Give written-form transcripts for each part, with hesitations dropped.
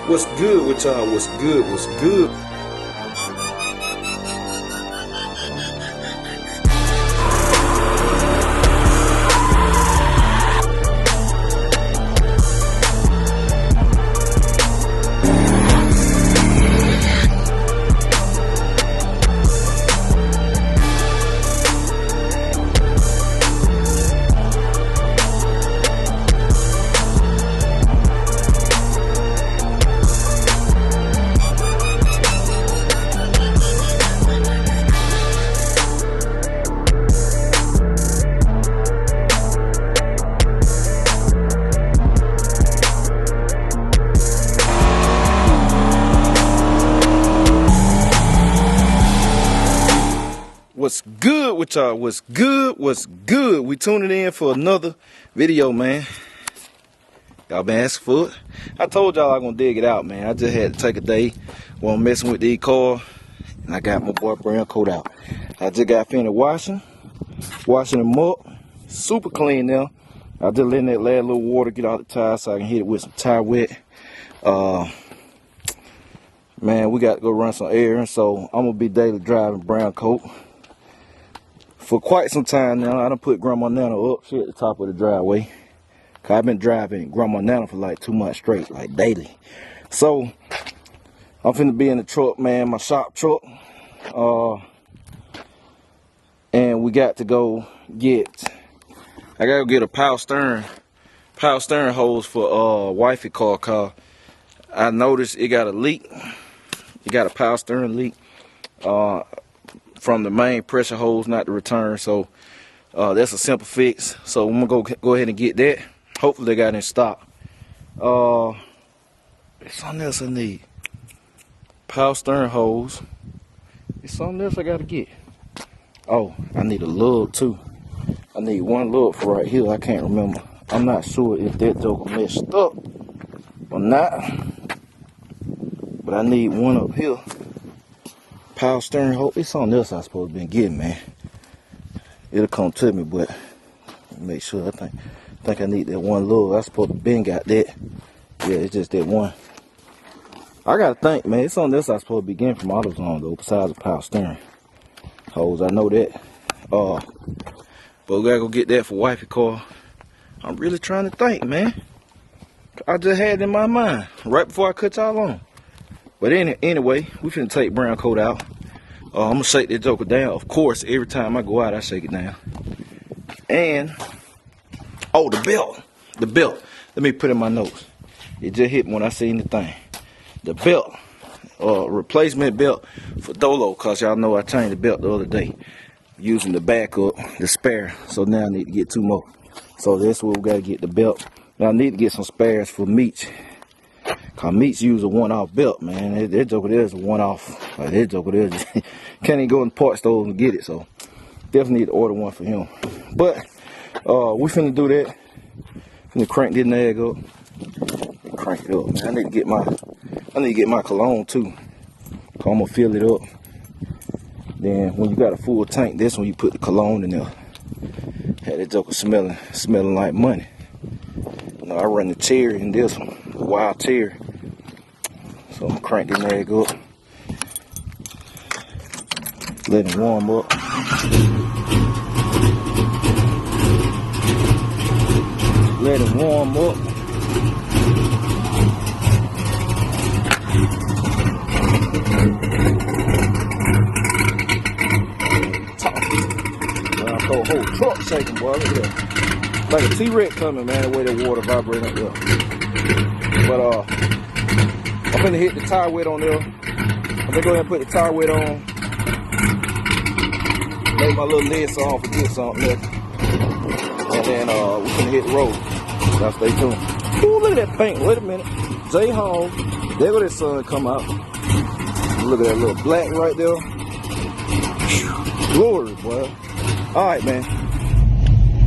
What's good with y'all? What's good? What's good? What's good with y'all? What's good? What's good? We tuning in for another video, man. Y'all been asking for it. I told y'all I gonna dig it out, man. I just had to take a day while I'm messing with these cars, and I got my boy brown coat out. I just got finished washing them up, super clean now. I just letting that last little water get out the tire so I can hit it with some tire wet. Man, we got to go run some errands, so I'm gonna be daily driving brown coat for quite some time now. I done put Grandma Nana up here at the top of the driveway. Cause I've been driving Grandma Nana for like 2 months straight, like daily. So I'm finna be in the truck, man, my shop truck. And we got to go get, I gotta go get a power steering hose for wifey car, cause I noticed it got a leak. It got a power steering leak from the main pressure hose, not the return. So that's a simple fix. So I'm gonna go ahead and get that. Hopefully they got it in stock. There's something else I need. Power steering hose. There's something else I gotta get. Oh, I need a lug too. I need one lug for right here. I can't remember. I'm not sure if that joker messed up or not, but I need one up here. Power steering hose. It's something else I supposed to be getting, man. It'll come to me, but make sure. I think I need that one lug. I supposed to been got that. Yeah, it's just that one. I gotta think, man. It's something else I supposed to be getting from AutoZone though, besides the power steering hose. I know that. But we gotta go get that for wifey car. I'm really trying to think, man. I just had it in my mind right before I cut y'all on. But anyway, we finna take brown coat out. I'm gonna shake that joker down. Of course, every time I go out, I shake it down. And, oh, the belt. Let me put in my notes. It just hit me when I seen the thing. The belt, replacement belt for Dolo, cause y'all know I changed the belt the other day using the backup, the spare. So now I need to get 2 more. So that's where we gotta get the belt. Now I need to get some spares for Meech. Cause Meech use a one-off belt, man. That joker there is a one-off. Like that joker there, just can't even go in the part stores and get it. So definitely need to order one for him. But we finna do that. Finna crank this nag up. Crank it up, man. I need to get my cologne too. Cause I'm gonna fill it up. Then when you got a full tank, that's when you put the cologne in there. Had that joker smelling like money. You know, I run the cherry in this one, the wild cherry. So I'm gonna crank this nag up. Let it warm up. Let it warm up. I throw a whole truck shaking, boy. Look at that. Like a T-Rex coming, man, the way that water vibrating up there. But I'm gonna hit the tire wet on there. I'm gonna go ahead and put the tire wet on. Make my little lid so I don't forget something there. And then we're gonna hit the road. Y'all stay tuned. Ooh, look at that paint. Wait a minute. J Home. There go that sun come out. Look at that little black right there. Glory, boy. Alright, man.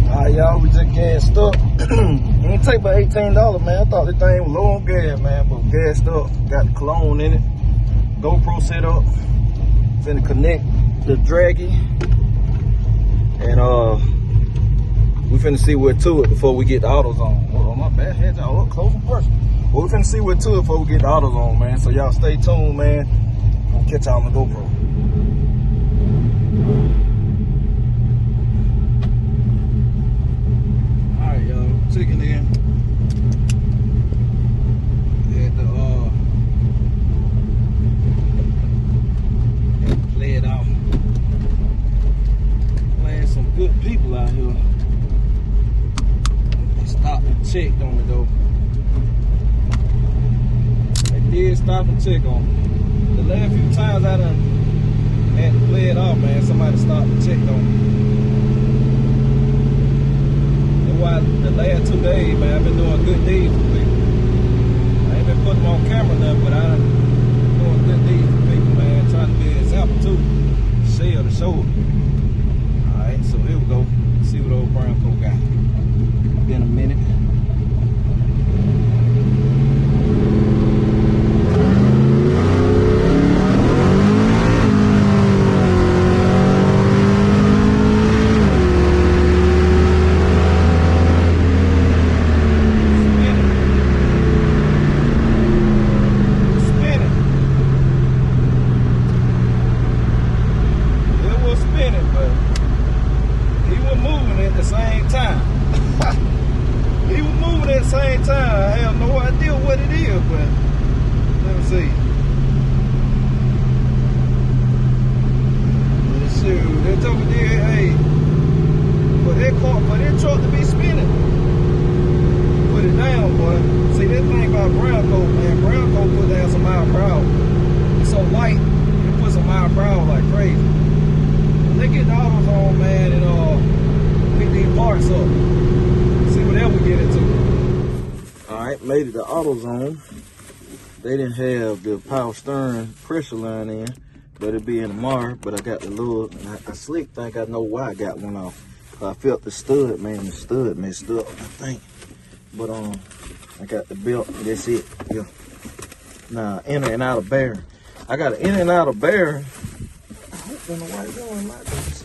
Alright, y'all, we just gassed up. It ain't take about $18, man. I thought this thing was low on gas, man, but gassed up. Got the cologne in it. GoPro set up. Finna connect the draggy. And we finna see where to it before we get the AutoZone. Oh, my bad. Had y'all up close and personal. But we finna see what to it before we get the AutoZone, man. So y'all stay tuned, man. I'll catch y'all on the GoPro. Alright, y'all. Checking in. Had to play it out. Man, some good people out here. They stopped and checked on it though. Did stop and check on it. The last few times I done had to play it off, man, somebody stopped and checked on it. And why the last 2 days, man, I've been doing good deeds for people. I ain't been putting them on camera nothing, but I done doing good deeds for people, man, trying to be an example too. Share the show. Alright, so here we go. See what old brown coat got. Been a minute. Same time, I have no idea what it is, but let me see. Let's see. They told me, hey, for that truck to be spinning, put it down, boy. See, that thing about brown coat, man, brown coat put down some mile per hour. It's so light, it puts some mile per hour like crazy. When they get the AutoZone, man, and pick these parts up, see what else we get into. Alright, made it to AutoZone. They didn't have the power steering pressure line in, but it'll be in tomorrow. But I got the little, I slick think I know why I got one off. I felt the stud, man, the stud messed up, I think. But I got the belt, that's it. Yeah. Now, inner and outer bearing. I got an inner and outer bearing. I don't know why it's doing like this.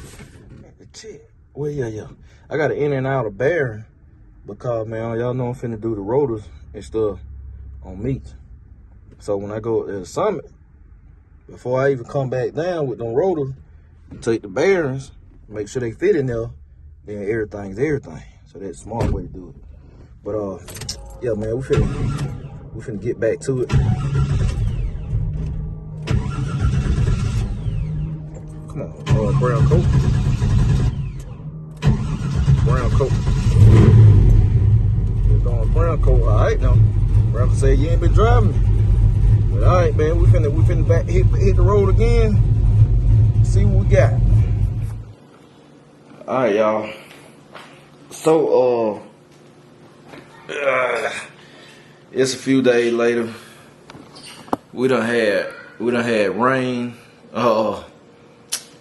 Check. Well, yeah. I got an inner and outer bearing. Because, man, y'all know I'm finna do the rotors and stuff on meats. So when I go to the summit, before I even come back down with them rotors, take the bearings, make sure they fit in there, then everything's everything. So that's a smart way to do it. But, yeah, man, we finna get back to it. Come on, brown coat. Brown coat. Brown coat, all right now. Brown coat say you ain't been driving. But all right, man, we finna back hit the road again. See what we got. All right, y'all. So it's a few days later. We done had rain.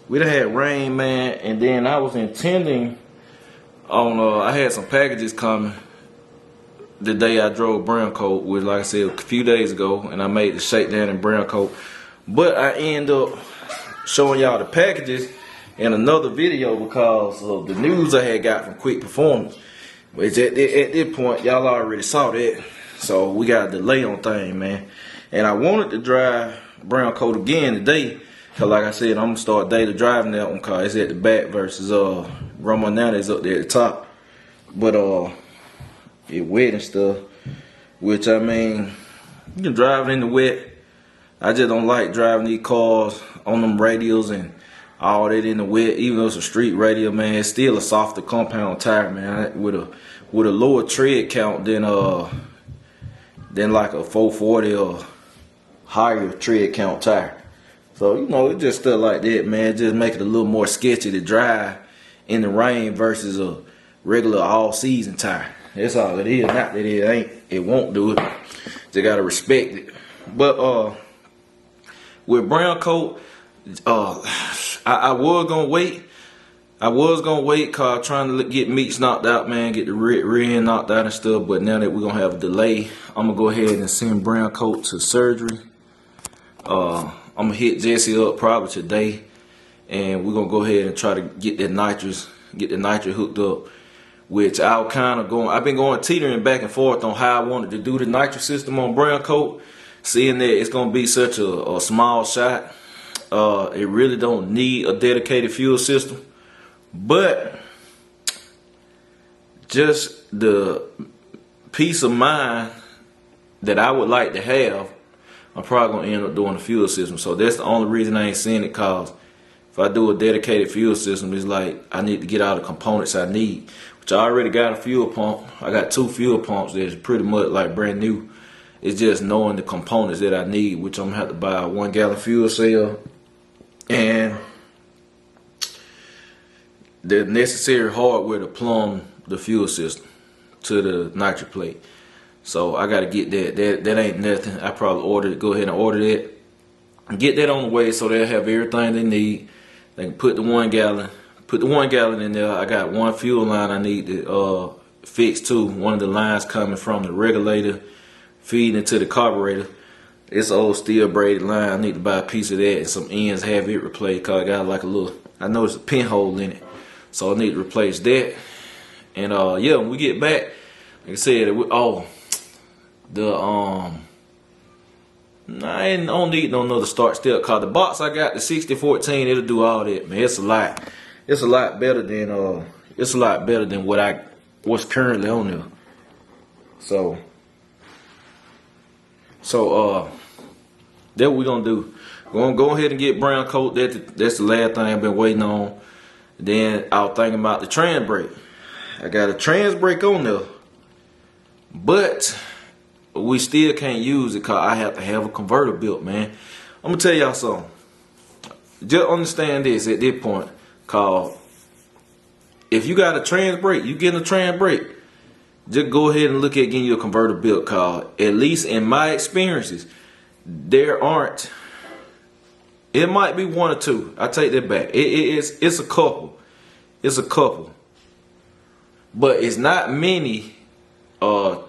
We done had rain, man, and then I was intending on I had some packages coming. The day I drove brown coat was, like I said, a few days ago, and I made the shakedown in brown coat. But I end up showing y'all the packages in another video because of the news I had got from Quick Performance. But at this point, y'all already saw that. So we got a delay on things, man. And I wanted to drive brown coat again today. Cause like I said, I'm gonna start daily driving that one car. It's at the back versus Roma now is up there at the top. But it wet and stuff, which I mean, you can drive it in the wet. I just don't like driving these cars on them radials and all that in the wet. Even though it's a street radial, man, it's still a softer compound tire, man, with a lower tread count than like a 440 or higher tread count tire. So you know, it's just stuff like that, man. Just make it a little more sketchy to drive in the rain versus a regular all season tire. That's all it is. Not that it won't do it. They gotta respect it. But with brown coat, I was gonna wait. Cause I'm trying to get meats knocked out, man. Get the rear end knocked out and stuff. But now that we're gonna have a delay, I'm gonna go ahead and send brown coat to surgery. I'm gonna hit Jesse up probably today, and we're gonna go ahead and try to get the nitrous hooked up. which I've been going teetering back and forth on how I wanted to do the nitrous system on brown coat, seeing that it's gonna be such a small shot. It really don't need a dedicated fuel system, but just the peace of mind that I would like to have, I'm probably gonna end up doing a fuel system. So that's the only reason I ain't seeing it, cause if I do a dedicated fuel system, it's like I need to get all the components I need, which I already got a fuel pump. I got 2 fuel pumps that's pretty much like brand new. It's just knowing the components that I need, which I'm gonna have to buy a 1 gallon fuel cell and the necessary hardware to plumb the fuel system to the nitric plate. So I gotta get that. That ain't nothing. I probably go ahead and order that and get that on the way, so they'll have everything they need. They can put the 1 gallon in there. I got 1 fuel line I need to fix too. One of the lines coming from the regulator feeding into the carburetor. It's an old steel braided line. I need to buy a piece of that and some ends, have it replaced, cause I got like a little, I know there's a pinhole in it, so I need to replace that. And yeah, when we get back, like I said, I don't need no another start step, cause the box I got, the 6014, it'll do all that, man. It's a lot better than what's currently on there. So that's what we're gonna do. We're gonna go ahead and get brown coat. That's the last thing I've been waiting on. Then I was thinking about the trans brake. I got a trans brake on there, but we still can't use it because I have to have a converter built, man. I'm gonna tell y'all something. Just understand this at this point, cause if you got a trans brake, you getting a trans brake, just go ahead and look at getting your converter built, cause at least in my experiences, it might be 1 or 2. I take that back. It's a couple. It's a couple. But it's not many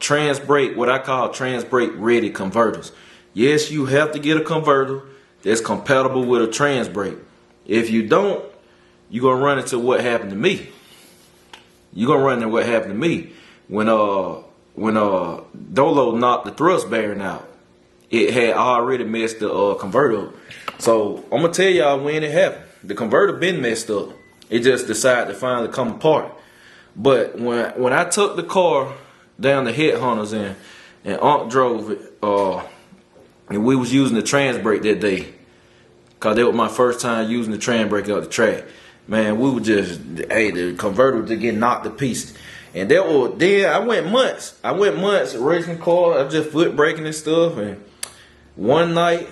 trans brake, what I call trans brake ready converters. Yes, you have to get a converter that's compatible with a trans brake. If you don't, you're gonna run into what happened to me. When Dolo knocked the thrust bearing out. It had already messed the converter up. So I'm gonna tell y'all when it happened. The converter been messed up. It just decided to finally come apart. But when I took the car down the Headhunters and Unc drove it, and we was using the trans brake that day, cause that was my first time using the trans brake up the track. Man, we were the converter was just getting knocked to pieces. And then I went months racing cars. I was just foot braking and stuff. And one night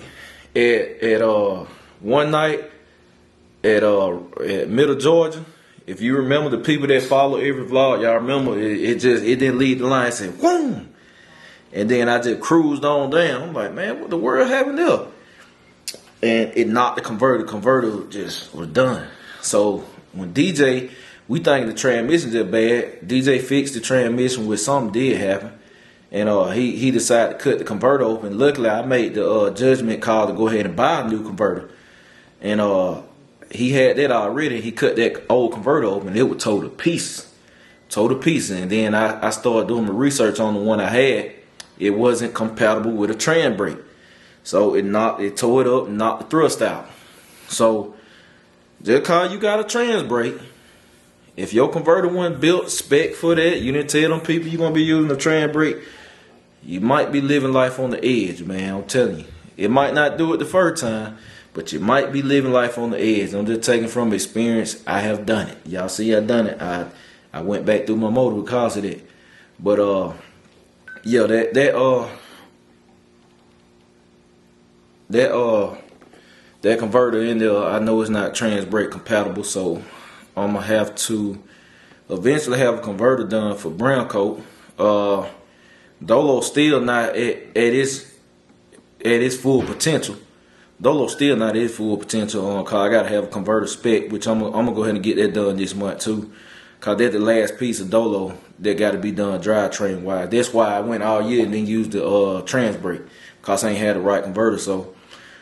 at Middle Georgia, if you remember, the people that follow every vlog, y'all remember it didn't leave the line. It said whoom, and then I just cruised on down. I'm like, man, what the world happened there? And it knocked the converter. Converter just was done. So when we think the transmission just bad. DJ fixed the transmission, which something did happen, and he decided to cut the converter open. Luckily, I made the judgment call to go ahead and buy a new converter, and he had that already. He cut that old converter open. It was tore to pieces. And then I started doing my research on the one I had. It wasn't compatible with a trans brake, so it tore it up and knocked the thrust out. So just cause you got a trans brake, if your converter wasn't built spec for that, you didn't tell them people you're gonna be using a trans brake, you might be living life on the edge, man. I'm telling you, it might not do it the first time, but you might be living life on the edge. I'm just taking from experience. I have done it. Y'all see I done it. I went back through my motor because of that. But yeah, that converter in there, I know it's not trans brake compatible, so I'm gonna have to eventually have a converter done for brown coat. Dolo still not at its full potential. Dolo still not at its full potential on car. I gotta have a converter spec, which I'm gonna go ahead and get that done this month too. Cause that's the last piece of Dolo that gotta be done drivetrain wise. That's why I went all year and then used the trans brake, cause I ain't had the right converter. So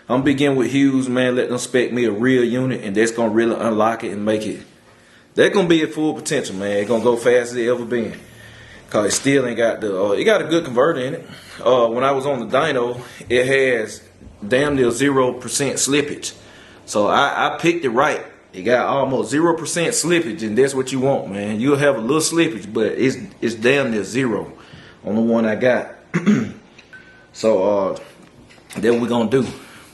I'm beginning with Hughes, man. Let them spec me a real unit, and that's gonna really unlock it and make it That's gonna be at full potential, man. It's gonna go fast as it ever been. Cause it still ain't got the it got a good converter in it. When I was on the dyno, it has damn near 0% slippage. So I picked it right. It got almost 0% slippage, and that's what you want, man. You'll have a little slippage, but it's damn near zero on the one I got. So that's what we're gonna do.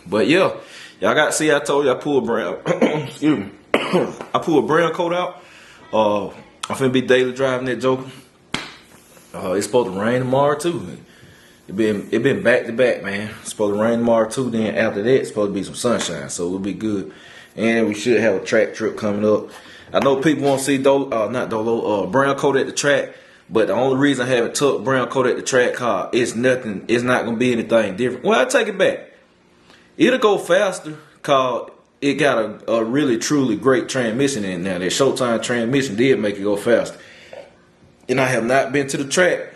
But yeah, y'all got to see, I told you I pulled brown excuse me. I pulled a brown coat out. I'm finna be daily driving that joker. It's supposed to rain tomorrow too. It been back to back, man. It's supposed to rain tomorrow too. Then after that, it's supposed to be some sunshine, so we'll be good. And we should have a track trip coming up. I know people want to see brown coat at the track, but the only reason I haven't took brown coat at the track car is nothing. It's not gonna be anything different. Well, I take it back. It'll go faster, cause it got a really truly great transmission in there. That Showtime transmission did make it go faster. And I have not been to the track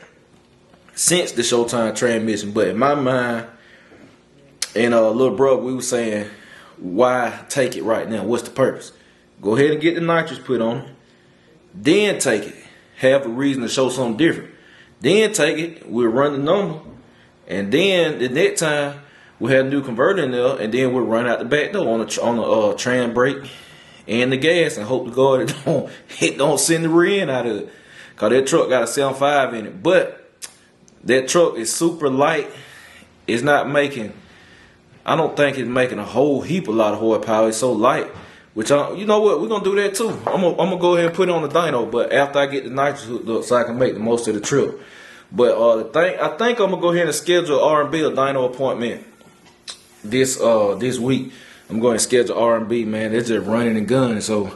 since the Showtime transmission. But in my mind, and little brother, we were saying, why take it right now? What's the purpose? Go ahead and get the nitrous put on it. Then take it. Have a reason to show something different. Then take it. We'll run the number. And then the next time, we'll have a new converter in there. And then we'll run out the back door on the tram brake and the gas. And hope to God it don't send the rear end out of it. Because that truck got a 7.5 in it. But that truck is super light. It's not making... I don't think it's making a whole heap a lot of horsepower. It's so light. Which, you know what? We're going to do that too. I'm gonna go ahead and put it on the dyno. But after I get the nitrous hooked up so I can make the most of the trip. But I think I'm going to go ahead and schedule R&B, a dyno appointment this week. I'm going to schedule R&B, man. It's just running and gunning. So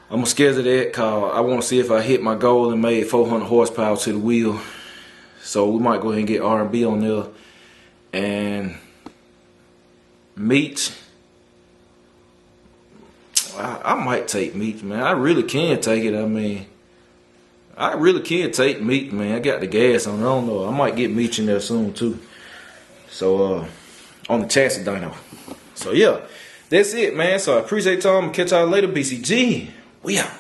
I'm going to schedule that because I want to see if I hit my goal and made 400 horsepower to the wheel. So we might go ahead and get R&B on there. And... meat, I might take meat, man. I really can take it. I mean, I really can take meat, man. I got the gas on it. I don't know. I might get meat in there soon too. So on the chassis dyno. So yeah, that's it, man. So I appreciate y'all. I'm gonna catch y'all later. BCG, we out.